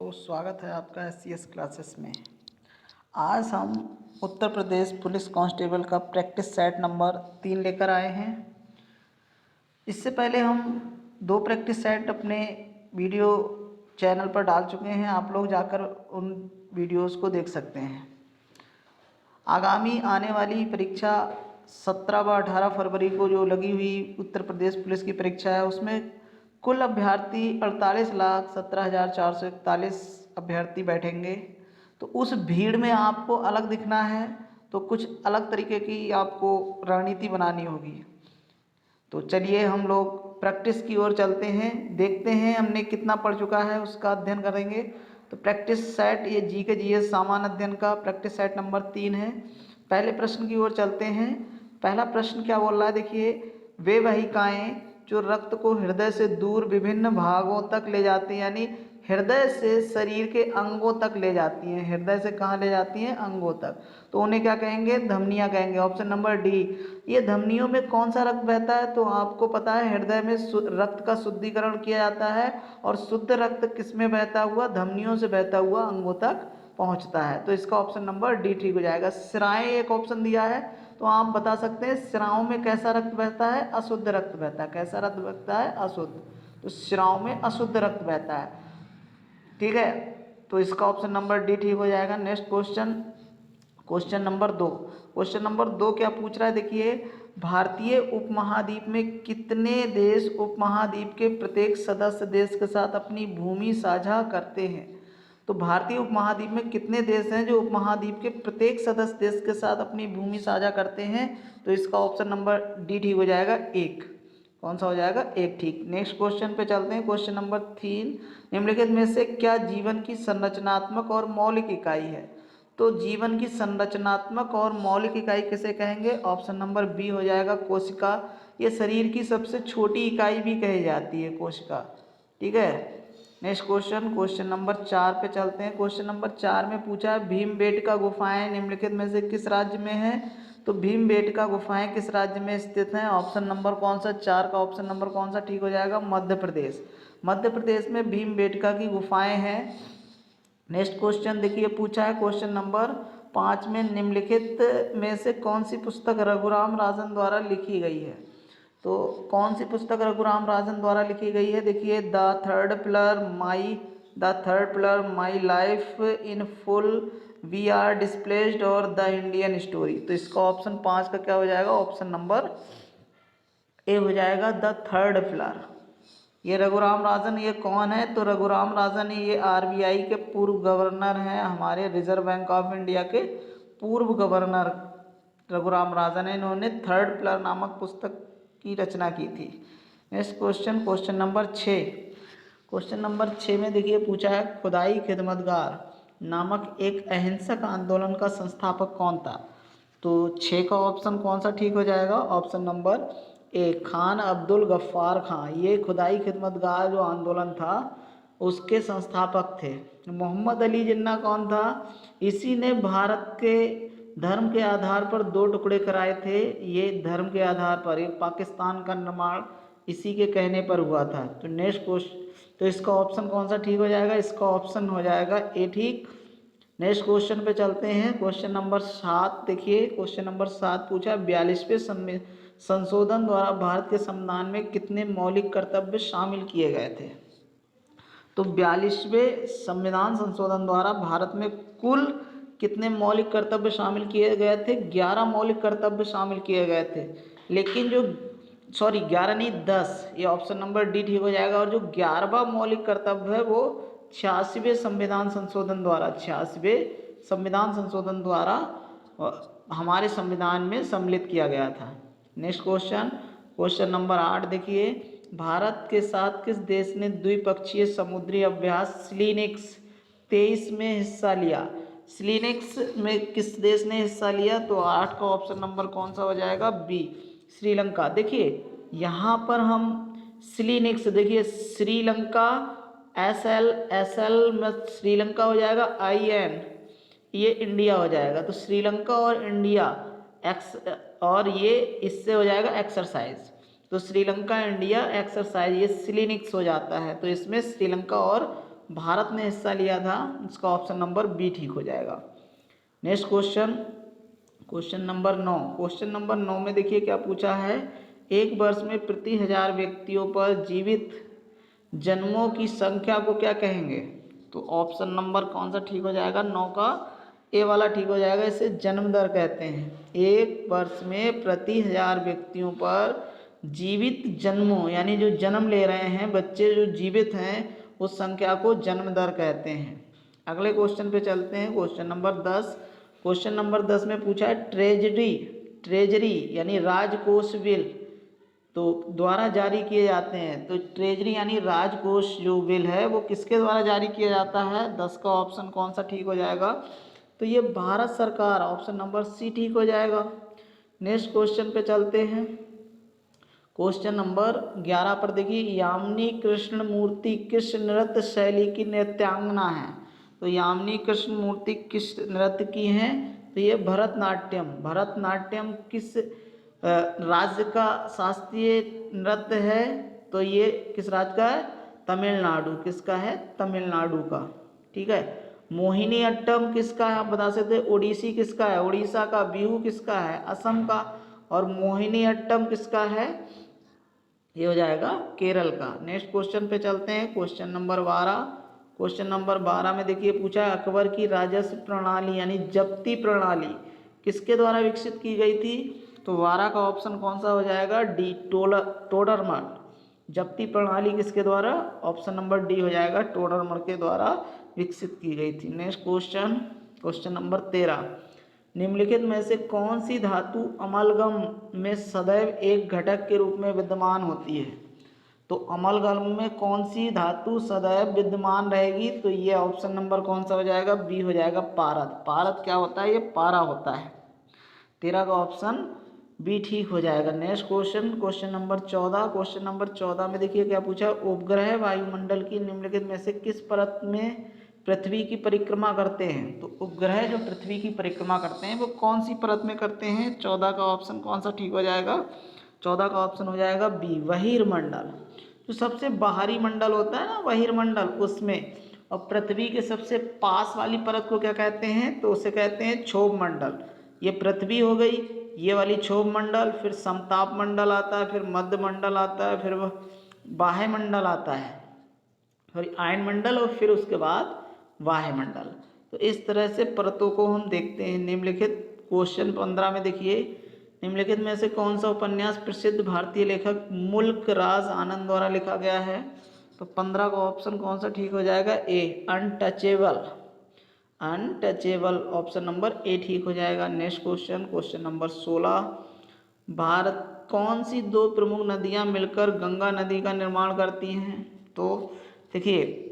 तो स्वागत है आपका SCS क्लासेस में। आज हम उत्तर प्रदेश पुलिस कांस्टेबल का प्रैक्टिस सेट नंबर 3 लेकर आए हैं। इससे पहले हम 2 प्रैक्टिस सेट अपने वीडियो चैनल पर डाल चुके हैं, आप लोग जाकर उन वीडियोस को देख सकते हैं। आगामी आने वाली परीक्षा 17 व 18 फरवरी को जो लगी हुई उत्तर प्रदेश पुलिस की परीक्षा है, उसमें कुल अभ्यर्थी 48,17,441 अभ्यर्थी बैठेंगे। तो उस भीड़ में आपको अलग दिखना है तो कुछ अलग तरीके की आपको रणनीति बनानी होगी। तो चलिए हम लोग प्रैक्टिस की ओर चलते हैं, देखते हैं हमने कितना पढ़ चुका है उसका अध्ययन करेंगे। तो प्रैक्टिस सेट ये जी के GS सामान्य अध्ययन का प्रैक्टिस सेट नंबर 3 है। पहले प्रश्न की ओर चलते हैं। पहला प्रश्न क्या बोल रहा है, देखिए, वे वाहिकाएं जो रक्त को हृदय से दूर विभिन्न भागों तक ले जाती हैं, यानी हृदय से शरीर के अंगों तक ले जाती हैं। हृदय से कहाँ ले जाती हैं? अंगों तक। तो उन्हें क्या कहेंगे? धमनियाँ कहेंगे। Option number D. ये धमनियों में कौन सा रक्त बहता है? तो आपको पता है हृदय में रक्त का शुद्धिकरण किया जाता है और शुद्ध रक्त किस में बहता हुआ? धमनियों से बहता हुआ अंगों तक पहुंचता है। तो इसका ऑप्शन नंबर डी ठीक हो जाएगा। सिराएं एक ऑप्शन दिया है, तो आप बता सकते हैं सिराओं में कैसा रक्त बहता है? अशुद्ध रक्त बहता है। कैसा रक्त बहता है? अशुद्ध। तो सिराओं में अशुद्ध रक्त बहता है, ठीक है। तो इसका ऑप्शन नंबर डी ठीक हो जाएगा। Next question, question number 2। Question number 2 क्या पूछ रहा है, देखिए, भारतीय उपमहाद्वीप में कितने देश उपमहाद्वीप के प्रत्येक सदस्य देश के साथ अपनी भूमि साझा करते हैं? तो भारतीय उपमहाद्वीप में कितने देश हैं जो उपमहाद्वीप के प्रत्येक सदस्य देश के साथ अपनी भूमि साझा करते हैं? तो इसका ऑप्शन नंबर डी ठीक हो जाएगा, 1। कौन सा हो जाएगा? 1 ठीक। नेक्स्ट क्वेश्चन पे चलते हैं। क्वेश्चन नंबर 3, निम्नलिखित में से क्या जीवन की संरचनात्मक और मौलिक इकाई है? तो जीवन की संरचनात्मक और मौलिक इकाई किसे कहेंगे? ऑप्शन नंबर बी हो जाएगा, कोशिका। ये शरीर की सबसे छोटी इकाई भी कही जाती है, कोशिका, ठीक है। नेक्स्ट क्वेश्चन, क्वेश्चन नंबर 4 पे चलते हैं। क्वेश्चन नंबर 4 में पूछा है भीमबेटका गुफाएं निम्नलिखित में से किस राज्य में है? तो भीमबेटका गुफाएं किस राज्य में स्थित हैं? ऑप्शन नंबर कौन सा? 4 का ऑप्शन नंबर कौन सा ठीक हो जाएगा? मध्य प्रदेश। मध्य प्रदेश में भीमबेटका की गुफाएं हैं। नेक्स्ट क्वेश्चन देखिए, पूछा है क्वेश्चन नंबर 5 में निम्नलिखित में से कौन सी पुस्तक रघुराम राजन द्वारा लिखी गई है? तो कौन सी पुस्तक रघुराम राजन द्वारा लिखी गई है? देखिए, the third pillar my life in full, we are displaced और द इंडियन स्टोरी। तो इसका ऑप्शन 5 का क्या हो जाएगा? ऑप्शन नंबर ए हो जाएगा, द थर्ड पिलर। ये रघुराम राजन ये कौन है? तो रघुराम राजन ये RBI के पूर्व गवर्नर हैं, हमारे रिजर्व बैंक ऑफ इंडिया के पूर्व गवर्नर रघुराम राजन है। इन्होंने थर्ड पिलर नामक पुस्तक की रचना की थी। Next question, question number 6। Question number 6 में देखिए पूछा है खुदाई खिदमतगार नामक एक अहिंसक आंदोलन का संस्थापक कौन था? तो 6 का ऑप्शन कौन सा ठीक हो जाएगा? Option number A, Khan Abdul Ghaffar Khan. ये खुदाई खिदमतगार जो आंदोलन था उसके संस्थापक थे। मोहम्मद अली जिन्ना कौन था? इसी ने भारत के धर्म के आधार पर 2 टुकड़े कराए थे। ये धर्म के आधार पर एक पाकिस्तान का निर्माण इसी के कहने पर हुआ था। तो नेक्स्ट क्वेश्चन, तो इसका ऑप्शन कौन सा ठीक हो जाएगा? इसका ऑप्शन हो जाएगा ए ठीक। नेक्स्ट क्वेश्चन पे चलते हैं। क्वेश्चन नंबर 7 देखिए, क्वेश्चन नंबर 7 पूछा 42वें संशोधन द्वारा भारत के संविधान में कितने मौलिक कर्तव्य शामिल किए गए थे? तो 42वें संविधान संशोधन द्वारा भारत में कुल कितने मौलिक कर्तव्य शामिल किए गए थे? 11 मौलिक कर्तव्य शामिल किए गए थे। लेकिन जो 11 नहीं 10, ये ऑप्शन नंबर डी ठीक हो जाएगा। और जो 11वां मौलिक कर्तव्य है वो 86वें संविधान संशोधन द्वारा 86वें संविधान संशोधन द्वारा हमारे संविधान में सम्मिलित किया गया था। नेक्स्ट क्वेश्चन, क्वेश्चन नंबर 8 देखिए, भारत के साथ किस देश ने द्विपक्षीय समुद्री अभ्यास स्लीनिक्स 23 में हिस्सा लिया? स्लीनिक्स में किस देश ने हिस्सा लिया? तो 8 का ऑप्शन नंबर कौन सा हो जाएगा? बी, श्रीलंका। देखिए यहाँ पर हम स्लीनिक्स, देखिए श्रीलंका SL में श्रीलंका हो जाएगा IN, ये इंडिया हो जाएगा। तो श्रीलंका और इंडिया एक्स, और ये इससे हो जाएगा एक्सरसाइज। तो श्रीलंका इंडिया एक्सरसाइज, ये स्लीनिक्स हो जाता है। तो इसमें श्रीलंका और भारत ने हिस्सा लिया था, इसका ऑप्शन नंबर बी ठीक हो जाएगा। Next question, question number 9। Question number 9 में देखिए क्या पूछा है, एक वर्ष में प्रति 1000 व्यक्तियों पर जीवित जन्मों की संख्या को क्या कहेंगे? तो ऑप्शन नंबर कौन सा ठीक हो जाएगा? 9 का ए वाला ठीक हो जाएगा, इसे जन्म दर कहते हैं। एक वर्ष में प्रति 1000 व्यक्तियों पर जीवित जन्मों, यानी जो जन्म ले रहे हैं बच्चे जो जीवित हैं, उस संख्या को जन्म दर कहते हैं। अगले क्वेश्चन पे चलते हैं, क्वेश्चन नंबर 10। क्वेश्चन नंबर 10 में पूछा है ट्रेजरी यानी राजकोष बिल तो द्वारा जारी किए जाते हैं। तो ट्रेजरी यानी राजकोष जो बिल है वो किसके द्वारा जारी किया जाता है? 10 का ऑप्शन कौन सा ठीक हो जाएगा? तो ये भारत सरकार, ऑप्शन नंबर सी ठीक हो जाएगा। नेक्स्ट क्वेश्चन पे चलते हैं, क्वेश्चन नंबर 11 पर देखिए, यामिनी कृष्ण मूर्ति किस नृत्य शैली की नृत्यांगना है? तो यामिनी कृष्ण मूर्ति किस नृत्य की हैं? तो ये भरतनाट्यम। भरतनाट्यम किस राज्य का शास्त्रीय नृत्य है? तो ये किस राज्य का है? तमिलनाडु। किसका है? तमिलनाडु का। ठीक है। मोहिनी अट्टम किसका है? आप बता सकते हैं। ओडिसी किसका है? उड़ीसा का। बिहू किसका है? असम का। और मोहिनी अट्टम किसका है? ये हो जाएगा केरल का। नेक्स्ट क्वेश्चन पे चलते हैं, क्वेश्चन नंबर 12। क्वेश्चन नंबर 12 में देखिए पूछा है, अकबर की राजस्व प्रणाली यानी जब्ती प्रणाली किसके द्वारा विकसित की गई थी? तो 12 का ऑप्शन कौन सा हो जाएगा? डी, टोडरमल। जब्ती प्रणाली किसके द्वारा? ऑप्शन नंबर डी हो जाएगा, टोडरमल के द्वारा विकसित की गई थी। नेक्स्ट क्वेश्चन, क्वेश्चन नंबर 13, निम्नलिखित में से कौन सी धातु अमलगम में सदैव एक घटक के रूप में विद्यमान होती है? तो अमलगम में कौन सी धातु सदैव विद्यमान रहेगी? तो ये ऑप्शन नंबर कौन सा हो जाएगा? बी हो जाएगा, पारद। पारद क्या होता है? ये पारा होता है। 13 का ऑप्शन बी ठीक हो जाएगा। Next question, question number 14। Question number 14 में देखिए क्या पूछा, उपग्रह वायुमंडल की निम्नलिखित में से किस परत में पृथ्वी की परिक्रमा करते हैं? तो उपग्रह जो पृथ्वी की परिक्रमा करते हैं वो कौन सी परत में करते हैं? 14 का ऑप्शन कौन सा ठीक हो जाएगा? 14 का ऑप्शन हो जाएगा बी, बहिर्मंडल। जो सबसे बाहरी मंडल होता है ना, बहिर्मंडल, उसमें। और पृथ्वी के सबसे पास वाली परत को क्या कहते हैं? तो उसे कहते हैं क्षोभ मंडल। ये पृथ्वी हो गई, ये वाली क्षोभ मंडल, फिर समताप मंडल आता है, फिर मध्य मंडल आता है, फिर बाह्य मंडल आता है, फिर आयन मंडल, और फिर उसके बाद वायुमंडल। तो इस तरह से परतों को हम देखते हैं। निम्नलिखित क्वेश्चन 15 में देखिए, निम्नलिखित में से कौन सा उपन्यास प्रसिद्ध भारतीय लेखक मुल्क राज आनंद द्वारा लिखा गया है? तो 15 का ऑप्शन कौन सा ठीक हो जाएगा? A, untouchable. Untouchable option number A ठीक हो जाएगा। Next question, question number 16, Bharat कौन सी दो प्रमुख नदियां मिलकर गंगा नदी का निर्माण करती हैं? तो देखिए,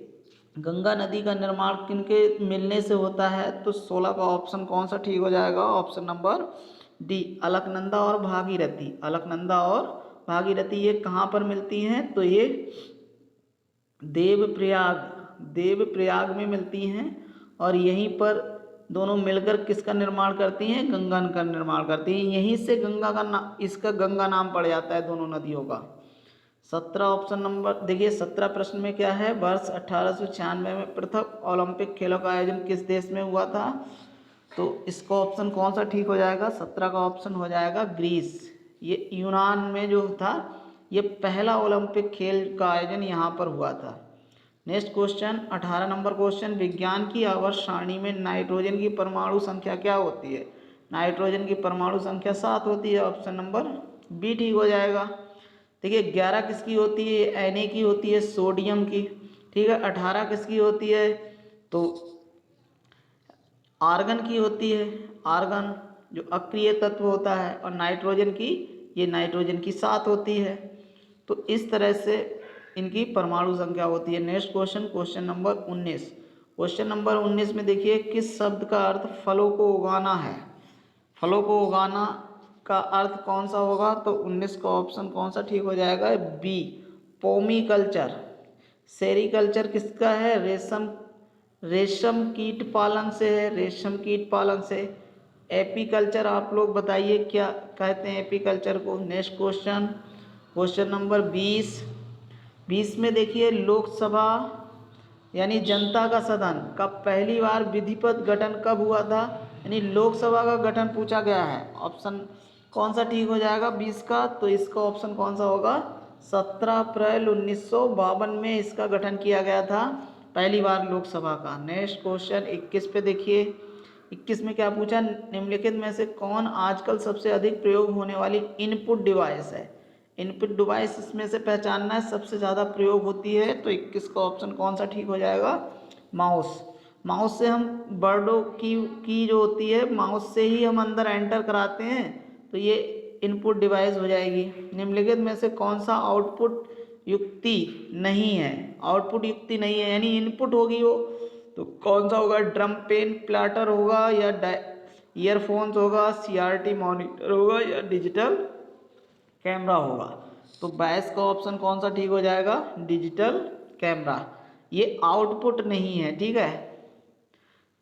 गंगा नदी का निर्माण किनके मिलने से होता है? तो 16 का ऑप्शन कौन सा ठीक हो जाएगा? ऑप्शन नंबर डी, अलकनंदा और भागीरथी। अलकनंदा और भागीरथी ये कहाँ पर मिलती हैं? तो ये देवप्रयाग में मिलती हैं, और यहीं पर दोनों मिलकर किसका निर्माण करती हैं? गंगा का निर्माण करती हैं। यहीं से गंगा का नाम, इसका गंगा नाम पड़ जाता है दोनों नदियों का। 17 ऑप्शन नंबर देखिए, 17 प्रश्न में क्या है, वर्ष 1896 में प्रथम ओलंपिक खेलों का आयोजन किस देश में हुआ था? तो इसका ऑप्शन कौन सा ठीक हो जाएगा? 17 का ऑप्शन हो जाएगा ग्रीस। ये यूनान में जो था, ये पहला ओलंपिक खेल का आयोजन यहाँ पर हुआ था। नेक्स्ट क्वेश्चन, 18 नंबर क्वेश्चन, विज्ञान की आवर्त सारणी में नाइट्रोजन की परमाणु संख्या क्या होती है? नाइट्रोजन की परमाणु संख्या 7 होती है। ऑप्शन नंबर बी ठीक हो जाएगा। देखिए, 11 किसकी होती है? Na की होती है, सोडियम की। ठीक है। 18 किसकी होती है? तो आर्गन की होती है, आर्गन जो अक्रिय तत्व होता है। और नाइट्रोजन की, ये नाइट्रोजन की 7 होती है। तो इस तरह से इनकी परमाणु संख्या होती है। Next question, question number 19। Question number 19 में देखिए, किस शब्द का अर्थ फलों को उगाना है? फलों को उगाना का अर्थ कौन सा होगा? तो 19 का ऑप्शन कौन सा ठीक हो जाएगा? बी, पोमीकल्चर। सेरीकल्चर किसका है? रेशम कीट पालन से है, रेशम कीट पालन से। एपीकल्चर आप लोग बताइए क्या कहते हैं एपीकल्चर को। नेक्स्ट क्वेश्चन, क्वेश्चन नंबर 20 में देखिए, लोकसभा यानी जनता का सदन का पहली बार विधिवत गठन कब हुआ था, यानी लोकसभा का गठन पूछा गया है। ऑप्शन कौन सा ठीक हो जाएगा 20 का, तो इसका ऑप्शन कौन सा होगा 17 अप्रैल 1952 में इसका गठन किया गया था पहली बार लोकसभा का। नेक्स्ट क्वेश्चन 21 पे देखिए, 21 में क्या पूछा, निम्नलिखित में से कौन आजकल सबसे अधिक प्रयोग होने वाली इनपुट डिवाइस है। इनपुट डिवाइस इसमें से पहचानना है, सबसे ज़्यादा प्रयोग होती है, तो 21 का ऑप्शन कौन सा ठीक हो जाएगा माउस। माउस से हम वर्डों की जो होती है माउस से ही हम अंदर एंटर कराते हैं, तो ये इनपुट डिवाइस हो जाएगी। निम्नलिखित में से कौन सा आउटपुट युक्ति नहीं है, आउटपुट युक्ति नहीं है यानी इनपुट होगी वो, तो कौन सा होगा ड्रम पेन प्लाटर होगा या ईयरफोन्स होगा, सीआरटी मॉनिटर होगा या डिजिटल कैमरा होगा। तो 22 का ऑप्शन कौन सा ठीक हो जाएगा डिजिटल कैमरा, ये आउटपुट नहीं है, ठीक है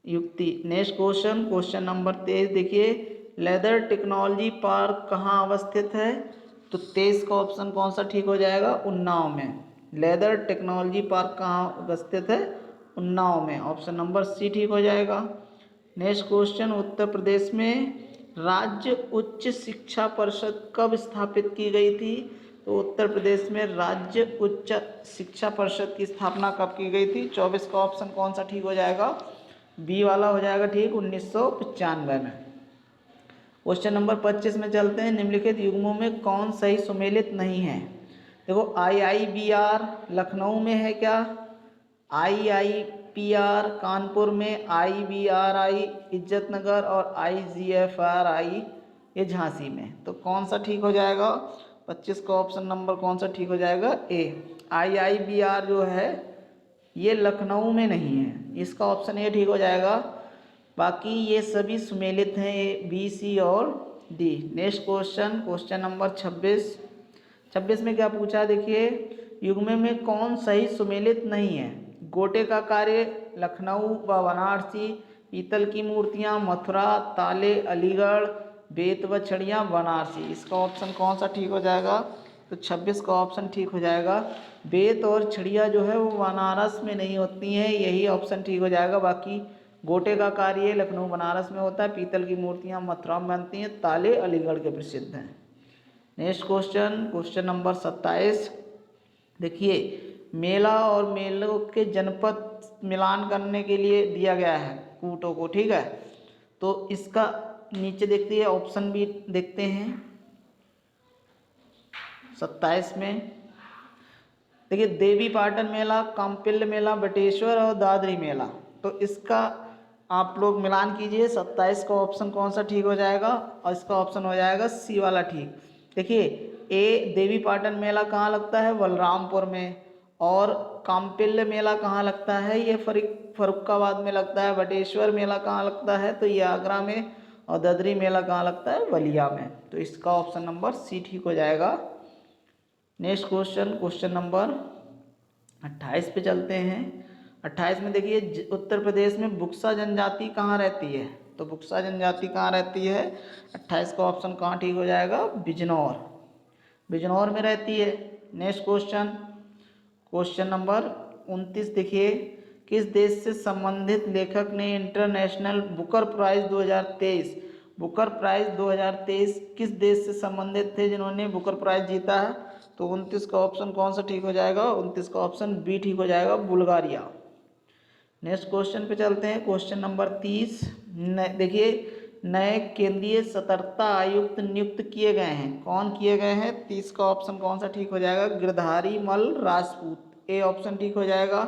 युक्ति। नेक्स्ट क्वेश्चन, क्वेश्चन नंबर 23 देखिए, लेदर टेक्नोलॉजी पार्क कहाँ अवस्थित है, तो 23 का ऑप्शन कौन सा ठीक हो जाएगा उन्नाव में। लेदर टेक्नोलॉजी पार्क कहाँ अवस्थित है उन्नाव में, ऑप्शन नंबर सी ठीक हो जाएगा। नेक्स्ट क्वेश्चन, उत्तर प्रदेश में राज्य उच्च शिक्षा परिषद कब स्थापित की गई थी, तो उत्तर प्रदेश में राज्य उच्च शिक्षा परिषद की स्थापना कब की गई थी। 24 का ऑप्शन कौन सा ठीक हो जाएगा बी वाला हो जाएगा ठीक 1995 में। क्वेश्चन नंबर 25 में चलते हैं, निम्नलिखित युग्मों में कौन सही सुमेलित नहीं है। देखो IIBR लखनऊ में है क्या, IIPR कानपुर में, IBRI इज्जतनगर और IGFRI ये झांसी में, तो कौन सा ठीक हो जाएगा 25 का ऑप्शन नंबर कौन सा ठीक हो जाएगा ए। IIBR जो है ये लखनऊ में नहीं है, इसका ऑप्शन ए ठीक हो जाएगा, बाकी ये सभी सुमेलित हैं ए बी सी और D. Next question, question number 26 में क्या पूछा देखिए, युग्म में कौन सही सुमेलित नहीं है। गोटे का कार्य लखनऊ व वाराणसी, पीतल की मूर्तियाँ मथुरा, ताले अलीगढ़, बेत व छड़ियाँ बनारसी, इसका ऑप्शन कौन सा ठीक हो जाएगा, तो 26 का ऑप्शन ठीक हो जाएगा। बेत और छड़ियाँ जो है वो बनारस में नहीं होती हैं, यही ऑप्शन ठीक हो जाएगा। बाकी गोटे का कार्य लखनऊ बनारस में होता है, पीतल की मूर्तियाँ मथुरा में बनती हैं, ताले अलीगढ़ के प्रसिद्ध हैं। नेक्स्ट क्वेश्चन, क्वेश्चन नंबर 27 देखिए, मेला और मेलों के जनपद मिलान करने के लिए दिया गया है कूटों को, ठीक है, तो इसका नीचे देखते हैं ऑप्शन भी देखते हैं 27 में देखिए, देवी पाटन मेला, काम्पिल्य मेला, बटेश्वर और दादरी मेला, तो इसका आप लोग मिलान कीजिए। 27 का ऑप्शन कौन सा ठीक हो जाएगा, और इसका ऑप्शन हो जाएगा सी वाला ठीक। देखिए ए देवी पाटन मेला कहाँ लगता है बलरामपुर में, और काम्पिल्य मेला कहाँ लगता है ये फरुखाबाद में लगता है, बटेश्वर मेला कहाँ लगता है तो ये आगरा में, और दादरी मेला कहाँ लगता है बलिया में, तो इसका ऑप्शन नंबर सी ठीक हो जाएगा। नेक्स्ट क्वेश्चन, क्वेश्चन नंबर 28 पे चलते हैं। 28 में देखिए, उत्तर प्रदेश में बुक्सा जनजाति कहाँ रहती है, तो बुक्सा जनजाति कहाँ रहती है, 28 का ऑप्शन कहाँ ठीक हो जाएगा बिजनौर, बिजनौर में रहती है। नेक्स्ट क्वेश्चन, क्वेश्चन नंबर 29 देखिए, किस देश से संबंधित लेखक ने International Booker Prize 2023, Booker Prize 2023 किस देश से संबंधित थे जिन्होंने बुकर प्राइज जीता है, तो 29 का ऑप्शन कौन सा ठीक हो जाएगा, 29 का ऑप्शन बी ठीक हो जाएगा बुल्गारिया। नेक्स्ट क्वेश्चन पे चलते हैं, क्वेश्चन नंबर 30 देखिए, नए केंद्रीय सतर्कता आयुक्त नियुक्त किए गए हैं, कौन किए गए हैं, 30 का ऑप्शन कौन सा ठीक हो जाएगा गिरधारी मल राजपूत, ए ऑप्शन ठीक हो जाएगा।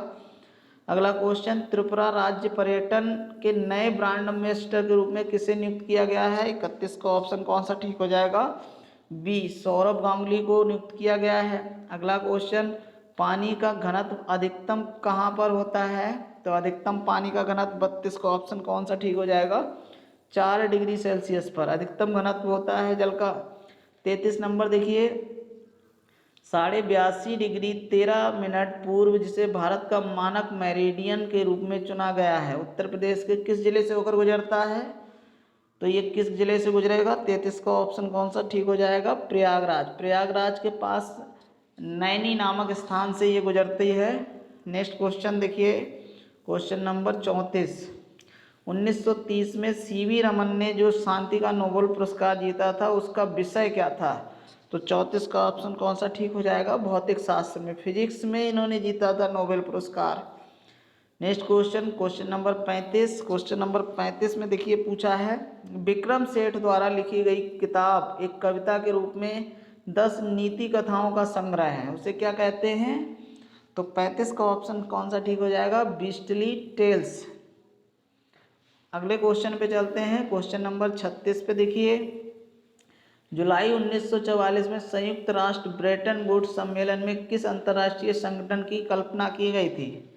अगला क्वेश्चन, त्रिपुरा राज्य पर्यटन के नए ब्रांड एम्बेसडर के रूप में किसे नियुक्त किया गया है, 31 का ऑप्शन कौन सा ठीक हो जाएगा बी सौरभ गांगुली को नियुक्त किया गया है। अगला क्वेश्चन, पानी का घनत्व अधिकतम कहाँ पर होता है, तो अधिकतम पानी का घनत्व 32 का ऑप्शन कौन सा ठीक हो जाएगा 4 डिग्री सेल्सियस पर अधिकतम घनत्व होता है जल का। 33 नंबर देखिए, 82.5 डिग्री 13 मिनट पूर्व जिसे भारत का मानक मेरिडियन के रूप में चुना गया है, उत्तर प्रदेश के किस जिले से होकर गुजरता है, तो ये किस जिले से गुजरेगा, 33 का ऑप्शन कौन सा ठीक हो जाएगा प्रयागराज, प्रयागराज के पास नैनी नामक स्थान से ये गुजरती है नेक्स्ट क्वेश्चन देखिए, क्वेश्चन नंबर 34। 1930 में सीवी रमन ने जो शांति का नोबेल पुरस्कार जीता था उसका विषय क्या था? तो 34 का ऑप्शन कौन सा ठीक हो जाएगा? भौतिक शास्त्र में, फिजिक्स में इन्होंने जीता था नोबेल पुरस्कार। Next question, question number 35। Question number 35 में देखिए पूछा है, विक्रम सेठ द्वारा लिखी गई किताब एक कविता के रूप में 10 नीति कथाओं का संग्रह है, उसे क्या कहते हैं? तो 35 का ऑप्शन कौन सा ठीक हो जाएगा? Beastly tales. अगले क्वेश्चन पे चलते हैं, क्वेश्चन नंबर 36 पे देखिए, जुलाई 1944 में संयुक्त राष्ट्र ब्रेटन वुड्स सम्मेलन में किस अंतर्राष्ट्रीय संगठन की कल्पना की गई थी?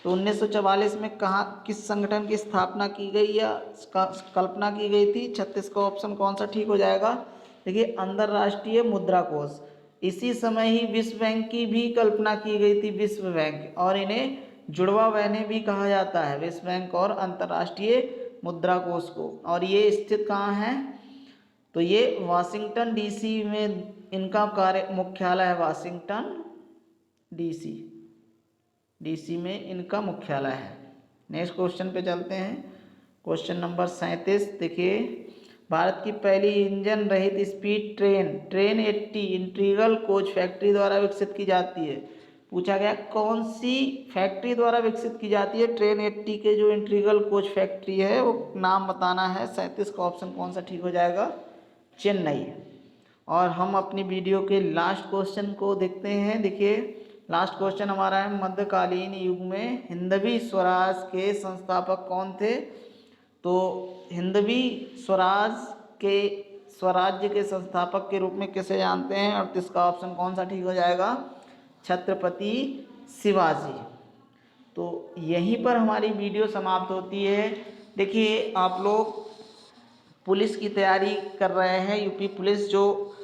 तो 1944 में कहाँ किस संगठन की स्थापना की गई या कल्पना की गई थी? 36 का ऑप्शन कौन सा ठीक हो जाएगा? देखिए, अंतर्राष्ट्रीय मुद्रा कोष। इसी समय ही विश्व बैंक की भी कल्पना की गई थी, विश्व बैंक, और इन्हें जुड़वा बहनें भी कहा जाता है, विश्व बैंक और अंतर्राष्ट्रीय मुद्रा कोष को। और ये स्थित कहाँ है? तो ये वाशिंगटन डीसी में इनका कार्य मुख्यालय है, वाशिंगटन डीसी में इनका मुख्यालय है। नेक्स्ट क्वेश्चन पे चलते हैं, क्वेश्चन नंबर 37। देखिए, भारत की पहली इंजन रहित speed train 80 integral coach factory द्वारा विकसित की जाती है। पूछा गया कौन सी फैक्ट्री द्वारा विकसित की जाती है? ट्रेन 80 के जो इंटीग्रल कोच फैक्ट्री है वो नाम बताना है। 37 का ऑप्शन कौन सा ठीक हो जाएगा? चेन्नई। और हम अपनी वीडियो के लास्ट क्वेश्चन को देखते हैं। देखिए, लास्ट क्वेश्चन हमारा है, मध्यकालीन युग में हिंदवी स्वराज के संस्थापक कौन थे? तो हिंदवी स्वराज्य के संस्थापक के रूप में किसे जानते हैं? 38 का ऑप्शन कौन सा ठीक हो जाएगा? छत्रपति शिवाजी। तो यहीं पर हमारी वीडियो समाप्त होती है। देखिए, आप लोग पुलिस की तैयारी कर रहे हैं, यूपी पुलिस, जो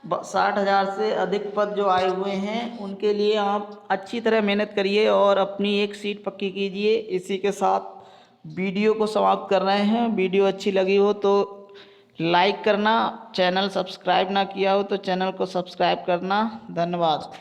60,000 से अधिक पद जो आए हुए हैं, उनके लिए आप अच्छी तरह मेहनत करिए और अपनी एक सीट पक्की कीजिए। इसी के साथ वीडियो को समाप्त कर रहे हैं। वीडियो अच्छी लगी हो तो लाइक करना, चैनल सब्सक्राइब ना किया हो तो चैनल को सब्सक्राइब करना। धन्यवाद।